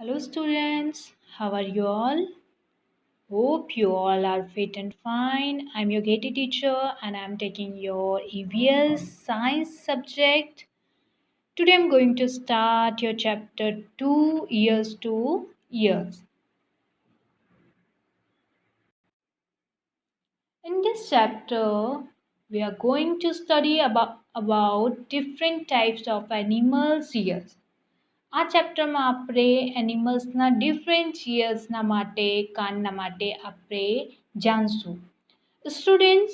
Hello students, how are you all? Hope you all are fit and fine. I'm your Gati teacher and I'm taking your EVS science subject. Today I'm going to start your chapter 2 years to years. In this chapter, we are going to study about different types of animals years. આ ચેપ્ટરમાં આપણે એનિમલ્સના different યર્સના માટે કાનના માટે આપણે જાણશું. Students,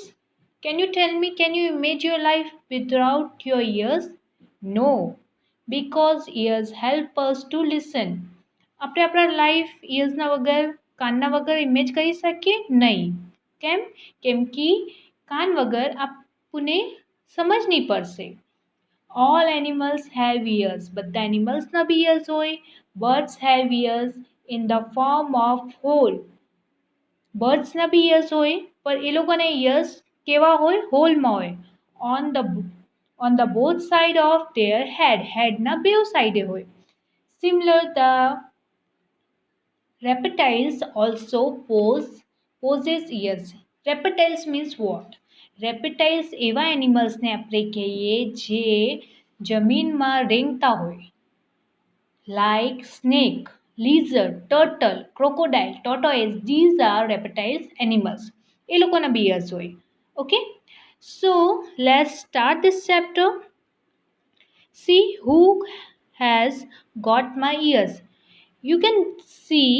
can you tell me, can you imagine your life without your ears? No, because ears help us to listen. આપણે આપણા life ઇયર્સના વગર કાનના વગર image કરી શકીએ નહીં. કેમ? કેમ કે કાન વગર આપણને સમજ નહીં પડશે. All animals have ears. બધા એનિમલ્સના બી ears હોય. Birds have ears in the form of hole. બર્ડ્સના B ears હોય પણ એ લોકોના ears કેવા હોય? હોલમાં હોય. On the both side of their head. હેડના બેઉ સાઈડે હોય. Similar, the reptiles also possess ears. Reptiles means what? Reptiles એવા એનિમલ્સને આપણે કહીએ જે જમીનમાં રેંગતા હોય. Like snake, lizard, turtle, crocodile, tortoise, these are reptiles animals. એ લોકોના બી ears હોય. Okay, so let's start this chapter. See who has got my ears. You can see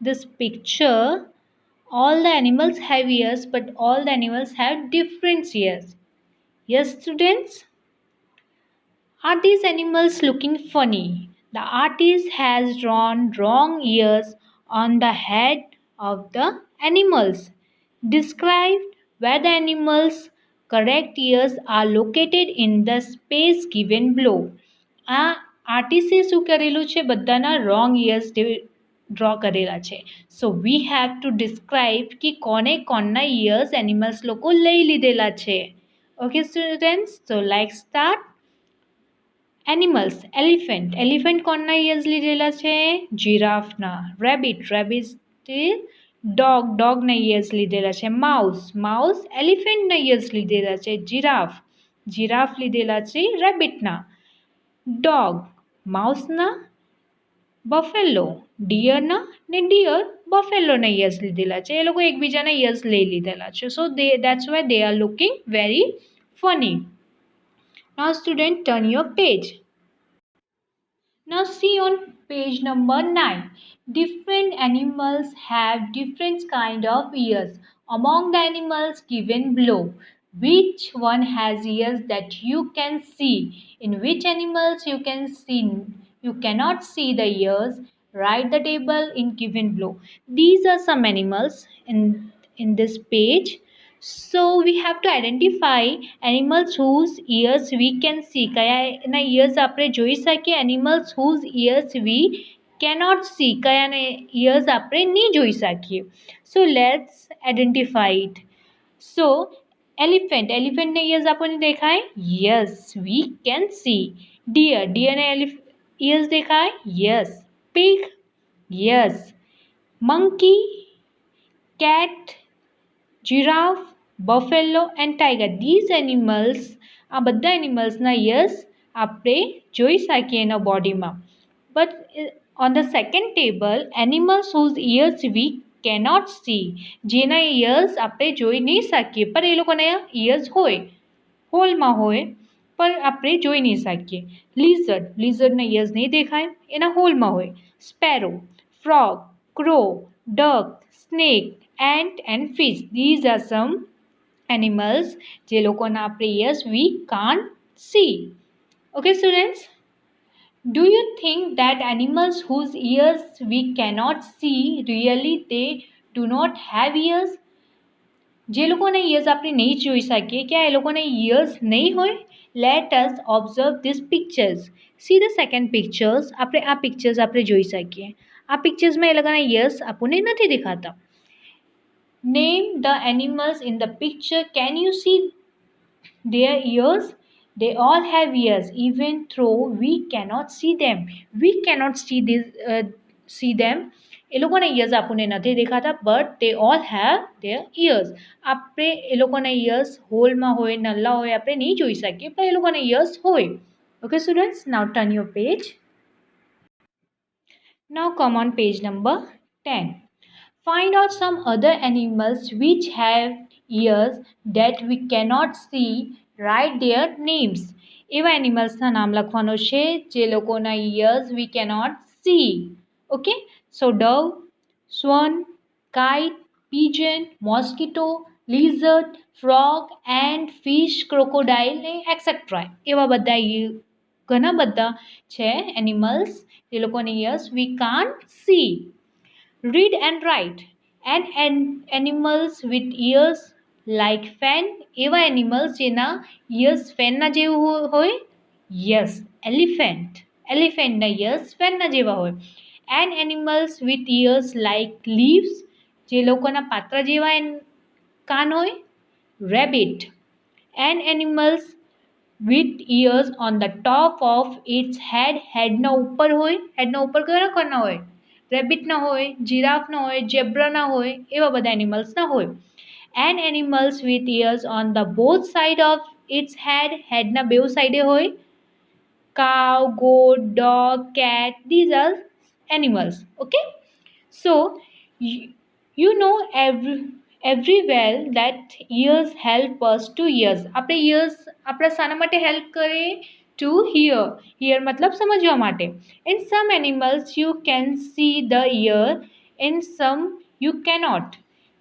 this picture. All the animals have ears, but all the animals have different ears. Yes, students? Are these animals looking funny? The artist has drawn wrong ears on the head of the animals. Describe where the animals' correct ears are located in the space given below. આ આર્ટિસ્ટે શું કરેલું છે? બધાના wrong years draw કરેલા છે. સો we have to describe કે કોને કોના ઇયર્સ એનિમલ્સ લોકો લઈ લીધેલા છે. ઓકે સ્ટુડન્ટ્સ, સો લાઈક સ્ટાર્ટ. એનિમલ્સ, એલિફન્ટ કોના ઇયર્સ લીધેલા છે? જીરાફના. રેબિટ ડોગના ઇયર્સ લીધેલા છે. માઉસ એલિફન્ટના ઇયર્સ લીધેલા છે. જીરાફ લીધેલા છે રેબિટના. ડોગ માઉસના. બફેલો ડિયરના ને ડિયર બફેલોના ઇયર્સ લીધેલા છે. એ લોકો એકબીજાના ઇયર્સ લઈ લીધેલા છે. સો that's why they are looking very funny. Now student, turn your page. Now see on page number 9. Different animals have different kind of ears. Among the animals given below, which one has ears that you can see? In which animals you cannot see the ears? Write the table in given below. These are some animals in this page. So we have to identify animals whose ears we can see. કયા એના ears આપણે જોઈ શકીએ? Animals whose ears we cannot see. કયાના ears આપણે નહીં જોઈ શકીએ. So let's identify it. So એલિફન્ટના ears આપણને દેખાય? Yes, we can see. ડિયરના ears દેખાય? Yes. Pig? Yes. Monkey, cat, giraffe, buffalo and tiger. These animals, આ બધા એનિમલ્સના ears આપણે જોઈ શકીએ એના બોડીમાં. But on the second table, animals whose ears we cannot see. જેના ears આપણે જોઈ નહીં શકીએ પણ એ લોકોના ears હોય, હોલમાં હોય પણ આપણે જોઈ નહીં શકીએ. લિઝર્ડના ears નહીં દેખાય, એના હોલમાં હોય. Sparrow, frog, crow, duck, snake, ant and fish. These are some animals જે લોકોના આપણે ears we can't see. Okay students, do you think that animals whose ears we cannot see really they do not have ears? જે લોકોના ears આપણે નહીં જોઈ શકીએ, क्या એ લોકોના ears નહીં હોય? Let us observe these pictures. See the second pictures. આપણે આ pictures આપણે જોઈ શકીએ. આ picturesમાં એ લોકોના ears આપણને નથી દેખાતા. Name the animals in the picture. Can you see their ears? They all have ears even though we cannot see them. We cannot see see them. એ લોકોના ઇયર્સ આપણને નથી દેખાતા but they all have their ears. આપણે એ લોકોના years હોલમાં હોય નલ્લા હોય આપણે નહીં જોઈ શકીએ પણ એ લોકોના ઇયર્સ હોય. Okay students, now turn your page. Now come on page number 10. Find out some other animals which have ears that we cannot see. Write their names. એવા એનિમલ્સના નામ લખવાનો છે જે લોકોના ears we cannot see. Okay? So dove, swan, kite, pigeon, mosquito, lizard, frog and fish, crocodile etc. એવા બધા ઘણા બધા છે એનિમલ્સ જે લોકોની ears we can't see. Read and write. And animals with ears like fan. એવા animals જેના ears ફેનના જેવું હોય. Yes, elephant. Elephantના ears ફેનના જેવા હોય. And animals with ears like leaves. જે લોકોના પાત્રા જેવા કાન હોય. Rabbit. And animals with ears on the top of its head. હેડના ઉપર હોય. હેડના ઉપર કયા કરના હોય? રેબિટના હોય, જીરાફના હોય, ઝેબ્રાના હોય, એવા બધા એનિમલ્સના હોય. And animals with ears on the both side of its head. હેડના બેઉ સાઈડે હોય. કાવ, goat, dog, cat, these are animals. Okay? So, you know everywhere that ears help us to ears. આપણે ears આપણા શાના માટે હેલ્પ કરે? To hear. Hear મતલબ સમજવા માટે. In some animals you can see the ear, in some you cannot.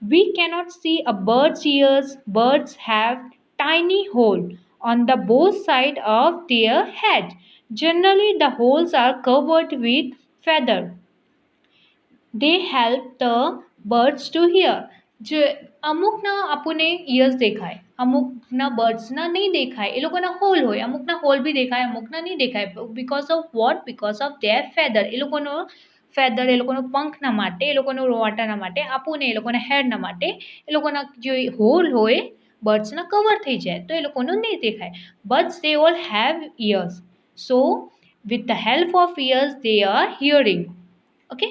We cannot see a bird's ears. Birds have tiny hole on the both side of their head. Generally the holes are covered with feather. They help the birds to hear. જે અમુકના આપણને years દેખાય, અમુકના બર્ડ્સના નહીં દેખાય. એ લોકોના hall હોય, અમુકના hall બી દેખાય, અમુકના નહીં દેખાય. Because of what? Because of their feather. એ લોકોનો ફેધર, એ લોકોનો પંખના માટે, એ લોકોનો રોવાટાના માટે, આપણને એ લોકોના હેડના માટે એ લોકોના જે હોલ હોય બર્ડ્સના કવર થઈ જાય તો એ લોકોનું નહીં દેખાય. But they all have ears. So with the help of ears they are hearing. Okay?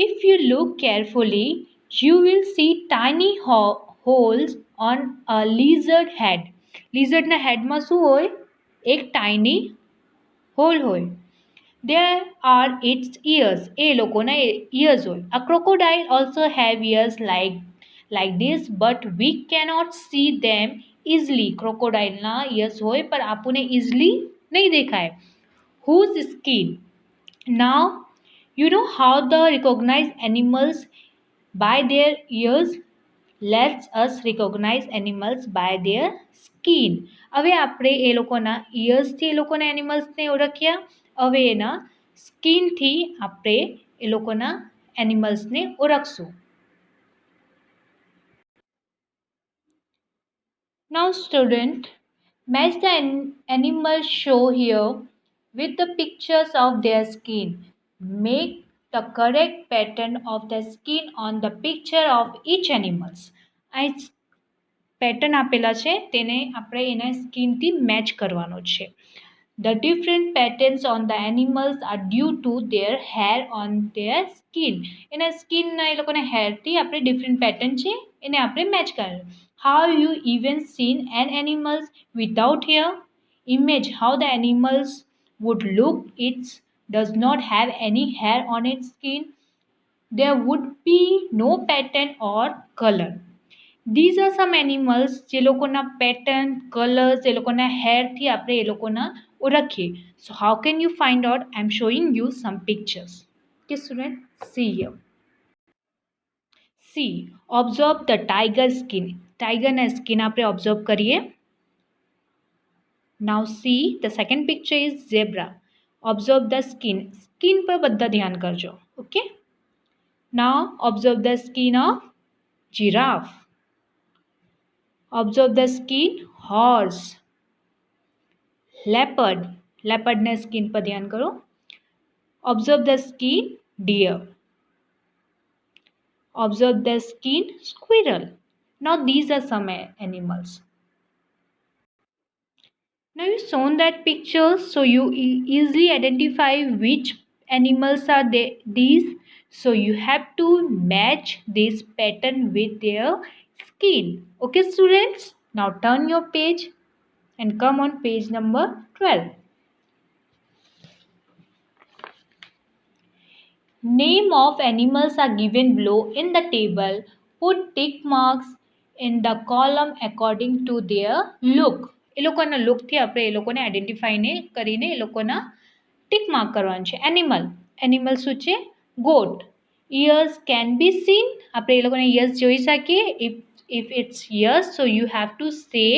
If you look carefully, you will see tiny holes on a lizard head. Lizardના headમાં શું હોય? એક tiny hole હોય. There are its ears. એ લોકોના ears હોય. A crocodile also have ears like this, but we cannot see them easily. Crocodileના ears હોય પણ આપણને easily નહીં દેખાય. Whose skin? Now you know how they recognize animals by their ears? Let us recognize animals by their skin. હવે આપણે એ લોકોના ઇયર્સથી એ લોકોના એનિમલ્સને ઓળખ્યા. હવે એના સ્કિનથી આપણે એ લોકોના એનિમલ્સને ઓળખશું. Now student, match the animals show here with the pictures of their skin. Make the correct pattern of the skin on the picture of each animals. આ પેટર્ન આપેલા છે તેને આપણે એના સ્કિનથી મેચ કરવાનો છે. The different patterns on the animals are due to their hair on their skin. એના સ્કિનના એ લોકોના હેરથી આપણે ડિફરન્ટ પેટર્ન છે એને આપણે મેચ કરવાનું. How you even seen an animals without hair? Image how the animals would look. It does not have any hair on its skin. There would be no pattern or color. These are some animals જે લોકોના pattern, colours, એ લોકોના હેરથી આપણે એ લોકોના ઓળખીએ. So how can you find out? I am showing you some pictures. Okay student, see here. See, observe the tiger skin. Tigerના skin આપણે observe કરીએ. Now see, the second picture is zebra. Observe the skin. Skin પર બધા ધ્યાન કરજો. Okay? Now observe the skin of giraffe. Observe the skin horse. Leopard. Leopardના skin પર ધ્યાન કરો. Observe the skin deer. Observe the skin squirrel. Now these are some animals. Now you shown that picture so you easily identify which animals are these? So you have to match this pattern with their skin. Okay students, now turn your page and come on page number 12. Name of animals are given below in the table. Put tick marks in the column according to their look. એ લોકોના લુકથી આપણે એ લોકોને આઈડેન્ટિફાઈને કરીને એ લોકોના tick mark કરવાનું છે. Animal શું છે? Goat. Ears can be seen. આપણે એ લોકોને ઇયર્સ જોઈ શકીએ. if it's yes, so you have to say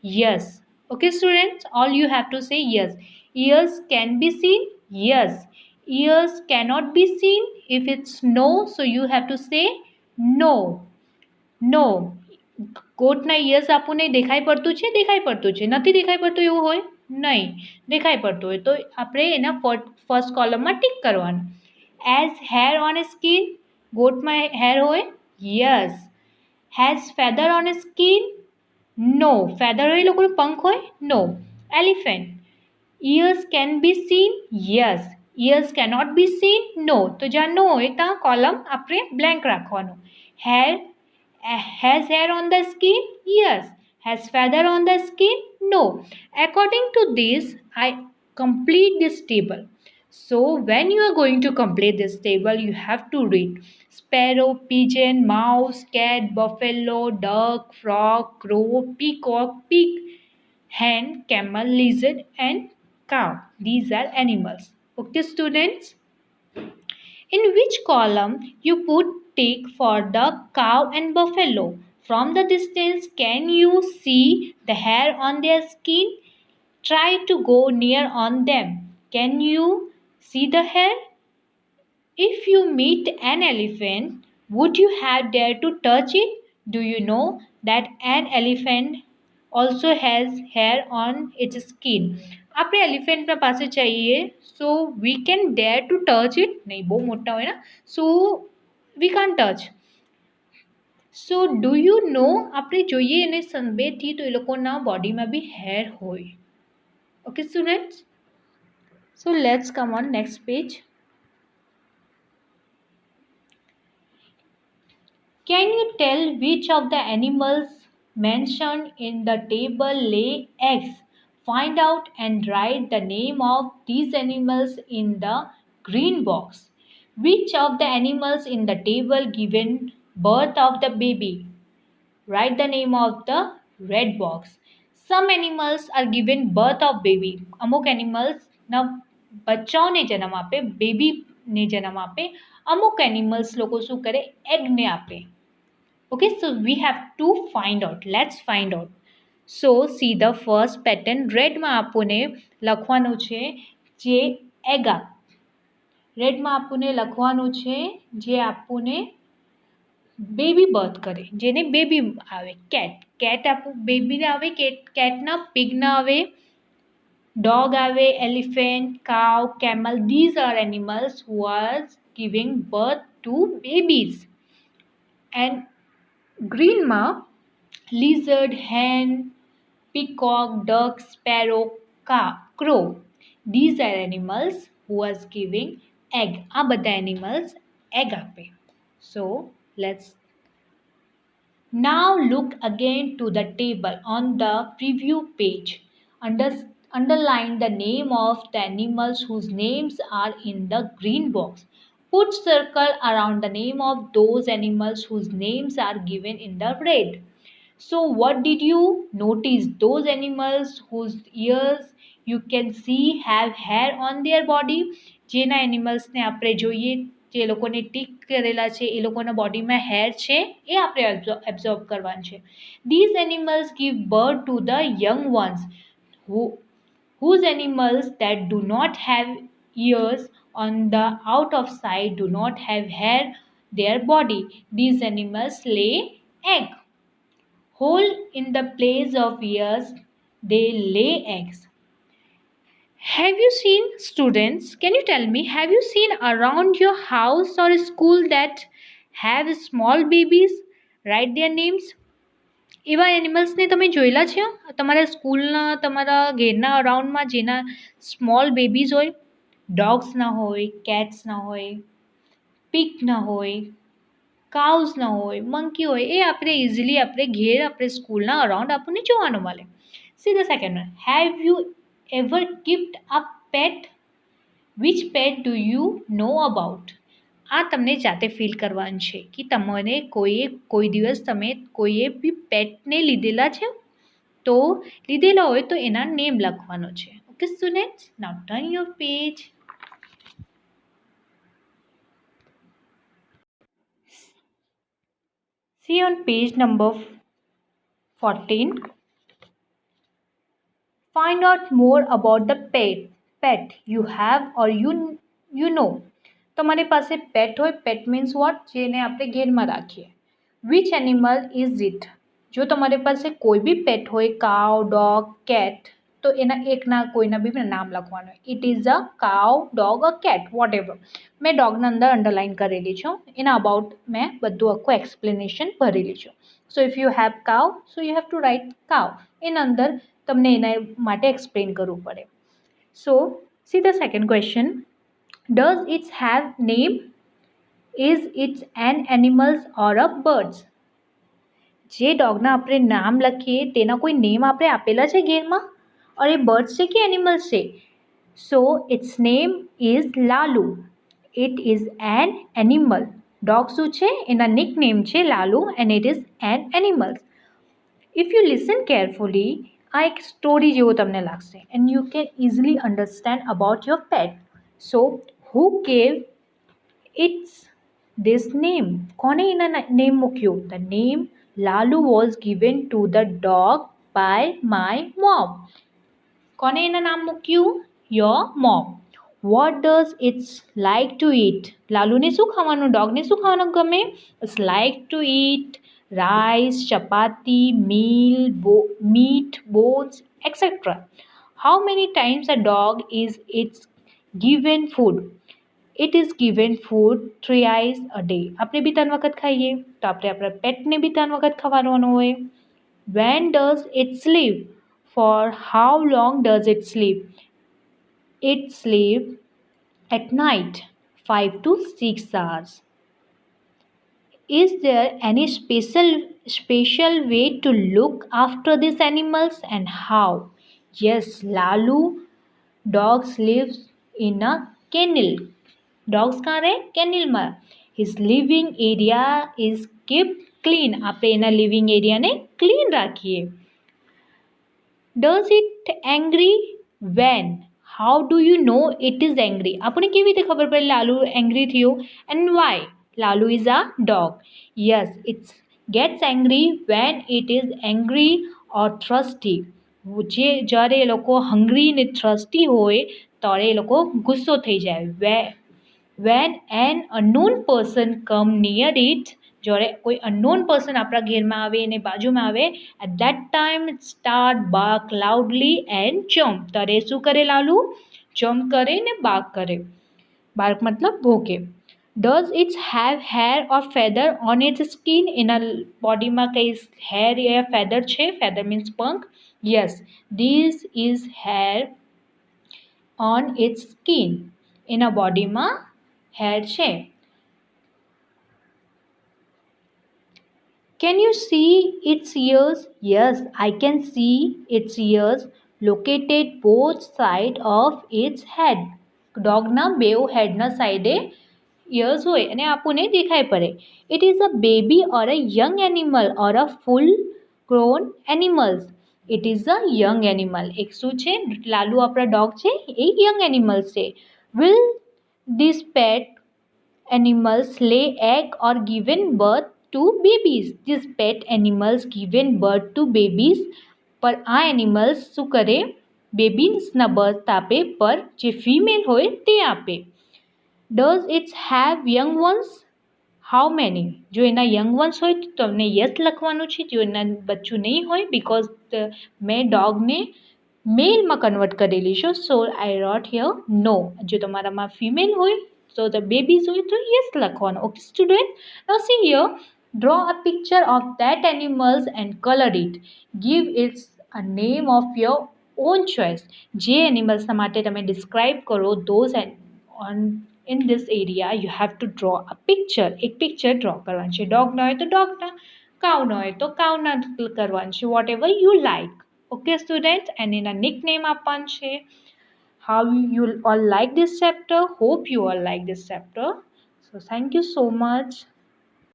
yes. Okay students, all you have to say yes. Ears can be seen. Yes. Ears cannot be seen. If it's no, so you have to say no. No. કોટના ears આપણને દેખાઈ પડતું છે? દેખાઈ પડતું છે. નથી દેખાઈ પડતું એવું હોય? નહીં. દેખાઈ પડતું હોય તો આપણે એના ફર્સ્ટ કોલમમાં ટિક કરવાનું. As hair on a skin. ગોટમાં હેર હોય? Yes. Has feather on a skin? No. Feather હોય એ લોકોનું પંખ હોય? No. Elephant. Ears can be seen? Yes. Ears cannot be seen? No. તો જ્યાં નો હોય ત્યાં કોલમ આપણે બ્લેન્ક રાખવાનું. Hair has hair on the skin? Yes. Has feather on the skin? No. According to this, I complete this table. So when you are going to complete this table, you have to read sparrow, pigeon, mouse, cat, buffalo, duck, frog, crow, peacock, pig, hen, camel, lizard and cow. These are animals. Okay students, in which column you put tick for the cow and buffalo? From the distance, can you see the hair on their skin? Try to go near on them. Can you see the hair? If you meet an elephant, would you have dared to touch it? Do you know that an elephant also has hair on its skin? આપણે એલિફેન્ટના પાસે જઈએ so we can dare to touch it. નહીં, બહુ મોટા હોય ને, so we can touch. So do you know આપણે જોઈએ એને સંભેથી તો એ લોકોના બોડીમાં બી હેર હોય. Okay students, so let's come on next page. Can you tell which of the animals mentioned in the table lay eggs? Find out and write the name of these animals in the green box. Which of the animals in the table given birth of the baby? Write the name of the red box. Some animals are given birth of baby. અમુક animals ના બચ્ચાઓને જન્મ આપે, બેબીને જન્મ આપે. અમુક animals લોકો શું કરે? એગને આપે. Okay, so we have to find out. Let's find out. So see the first pattern. Red માં આપણને લખવાનું છે જે egg આપ. Red માં આપણને લખવાનું છે જે આપણને બેબી બર્થ કરે, જેને બેબી આવે. કેટ આપણું બેબી ના આવે, કેટના પિગ ના આવે, ડોગ આવે, એલિફન્ટ, કાવ, camel. These are animals who are giving birth to babies. And green માં lizard, hen, peacock, duck, sparrow, crow. These are animals who are giving egg. આ બધા animals egg આપે. So let's now look again to the table on the preview page. Underline the name of the animals whose names are in the green box. Put circle around the name of those animals whose names are given in the red. So what did you notice? Those animals whose ears you can see have hair on their body. જેના એનિમલ્સને આપણે જોઈએ, જે લોકોને tick કરેલા છે એ લોકોના બોડીમાં hair છે, એ આપણે એબ્ઝોર્બ કરવાનું છે. These animals give birth to the young ones. Whose animals that do not have ears on the out of side do not have hair their body. These animals lay egg. Hole in the place of ears, they lay eggs. Have you seen, students, can you tell me, have you seen around your house or school that have small babies? Write their names. એવા એનિમલ્સને તમે જોયેલા છે તમારા સ્કૂલના, તમારા ઘેરના અરાઉન્ડમાં જેના small babies હોય? Dogs ના હોય, કેટ્સ ના હોય, પીક ના હોય, કાઉઝ ના હોય, મંકી હોય, એ આપણે ઇઝીલી આપણે ઘેર આપણે સ્કૂલના અરાઉન્ડ આપણને જોવાનું મળે. See the second one, have you ever kept a pet? Which pet do you know about? આ તમને જાતે ફીલ કરવાનું છે કે તમને કોઈ દિવસ તમે કોઈએ બી પેટને લીધેલા છે, તો લીધેલા હોય તો એના નેમ લખવાનો છે. Okay students, now turn your page. See on page number 14. Find out more about the pet you have or you know. તમારી પાસે પેટ હોય, પેટ મીન્સ વોટ, જેને આપણે ઘેરમાં રાખીએ. Which animal is it? જો તમારી પાસે કોઈ બી પેટ હોય, કાવ, ડોગ, કેટ, તો એના એકના કોઈના બી નામ લખવાનું હોય. It is a cow, dog, a cat, whatever. મેં ડોગના અંદર અંડરલાઇન કરેલી છું. એના અબાઉટ મેં બધું આખું એક્સપ્લેનેશન ભરેલી છું. સો if you have cow, so you have to write cow. એના અંદર તમને એના માટે એક્સપ્લેન કરવું પડે. So see the second question, does its have name? Is its an animals or a birds? જે ડોગના આપણે નામ લખીએ તેના કોઈ નેમ આપણે આપેલા છે ઘેરમાં, और એ બર્ડ્સ છે કે એનિમલ્સ છે? So its name is Lalu. It is an animal. Dog શું છે? એના નિક નેમ છે Lalu and it is an animals. If you listen carefully, આ એક સ્ટોરી જેવો તમને લાગશે and you can easily understand about your pet. So who gave its this name? કોને એના નેમ મૂક્યું? The name Lalu was given to the dog by my mom. કોને એના નામ મૂક્યું? Your mom. What does its like to eat? લાલુને શું ખાવાનું, ડોગને શું ખાવાનું ગમે? Its like to eat rice, chapati, meat, bones, etc. How many times a dog is it's given food? It is given food thrice a day. આપણે બી 3 વખત ખાઈએ તો આપણે આપણા પેટને બી 3 વખત ખવડાવવાનું હોય. When does it sleep? For how long does it sleep? It sleeps at night 5 to 6 hours. Is there any special way to look after these animals and how? Yes, Lalu dogs lives in a kennel. Dogs कहाँ रहे? Kennel में. His living area is kept clean. આપણે એના living area ને clean રાખીએ. Does it angry? When? How do you know it is angry? આપણે કેવી રીતે ખબર પડે લાલુ angry થયો? And why? Lalu is a dog. Yes, it gets angry when it is angry or thirsty. જ્યારે એ લોકો હંગ્રી ને થ્રસ્ટી હોય ત્યારે એ લોકો ગુસ્સો થઈ જાય. When an unknown person come near it, જ્યારે કોઈ અનનોન પર્સન આપણા ઘેરમાં આવે અને બાજુમાં આવે, at that time it start bark loudly and jump. ત્યારે શું કરે લાલુ? જમ્પ કરે ને બાર્ક કરે. બાર્ક મતલબ ભોકે. Does it have hair or feather on its skin? એના બોડીમાં કઈ hair या feather છે? Feather means પંખ. Yes, this is hair on its skin. એના બોડીમાં hair છે. Can you see its ears? Yes, I can see its ears located both sides of its head. ડોગના બેઉ હેડના સાઈડે ears હોય અને આપણને દેખાઈ પડે. It is a baby or a young animal or a full grown animals? It is a young animal. એક શું છે? લાલુ આપણા ડોગ છે એ young animals છે. Will this pet animals lay egg or given birth to babies? These pet animals given birth to babies. पर આ animals શું કરે? બેબીઝના બર્થ આપે, પર જે ફિમેલ હોય તે આપે. Does it have young ones? How many? જો એના યંગ વન્સ હોય તો તમને યસ લખવાનું છે. જો એના બચ્ચું નહીં હોય, બિકોઝ મેં ડોગને મેલમાં કન્વર્ટ કરેલી છે, સો આઈ રોટ હિયર નો. જો તમારામાં ફિમેલ હોય તો ધ બેબીઝ હોય તો યસ લખવાનું. Okay student, now C here, draw a picture of that animals and color it. Give it a name of your on choice. જે એનિમલ્સના માટે તમે ડિસ્ક્રાઇબ કરો those on in this area you have to draw a picture. એક picture draw કરવાનું છે. ડોગના હોય તો ડોગના, કાઉના હોય તો કાઉના કરવાનું છે. Whatever you like. Okay students, and એના નિકનેમ આપવાનું છે. How you all like this chapter? Hope you all like this chapter. So thank you so much.